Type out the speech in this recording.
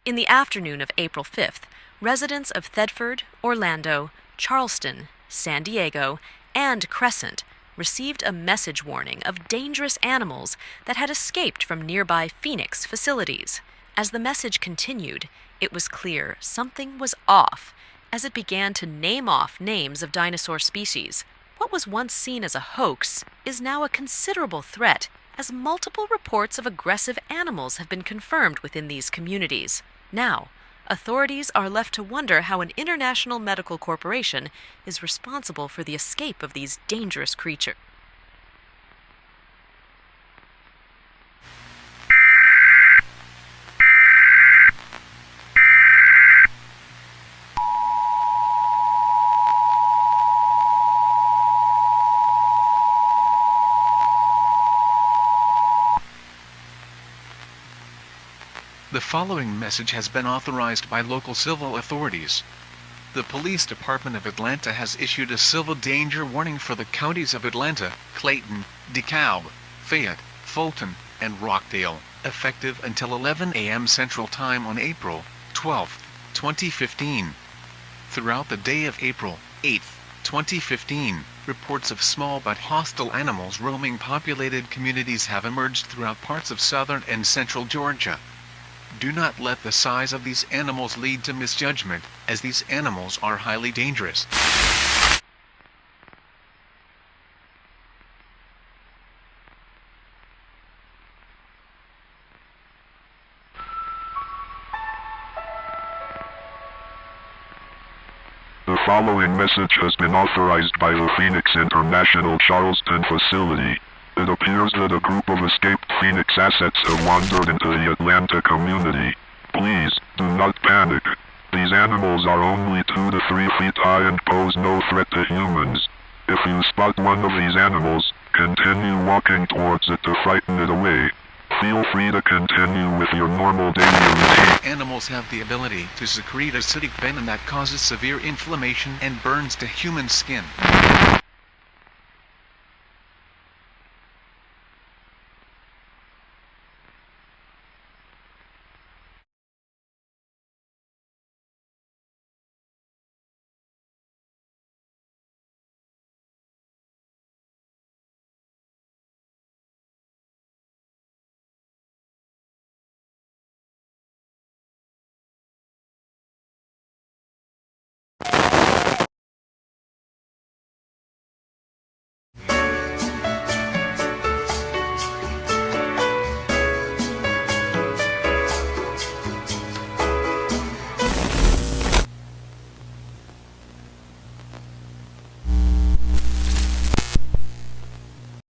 In the afternoon of April 5th, residents of Thedford, Orlando, Charleston, San Diego, and Crescent received a message warning of dangerous animals that had escaped from nearby Phoenix facilities. As the message continued, it was clear something was off as it began to name off names of dinosaur species. What was once seen as a hoax is now a considerable threat, as multiple reports of aggressive animals have been confirmed within these communities. Now, authorities are left to wonder how an international medical corporation is responsible for the escape of these dangerous creatures. The following message has been authorized by local civil authorities. The Police Department of Atlanta has issued a civil danger warning for the counties of Atlanta, Clayton, DeKalb, Fayette, Fulton, and Rockdale, effective until 11 a.m. Central Time on April 12, 2015. Throughout the day of April 8, 2015, reports of small but hostile animals roaming populated communities have emerged throughout parts of southern and central Georgia. Do not let the size of these animals lead to misjudgment, as these animals are highly dangerous. The following message has been authorized by the Phoenix International Charleston facility. It appears that a group of escaped Phoenix assets have wandered into the Atlanta community. Please, do not panic. These animals are only 2 to 3 feet high and pose no threat to humans. If you spot one of these animals, continue walking towards it to frighten it away. Feel free to continue with your normal daily routine. Animals have the ability to secrete acidic venom that causes severe inflammation and burns to human skin.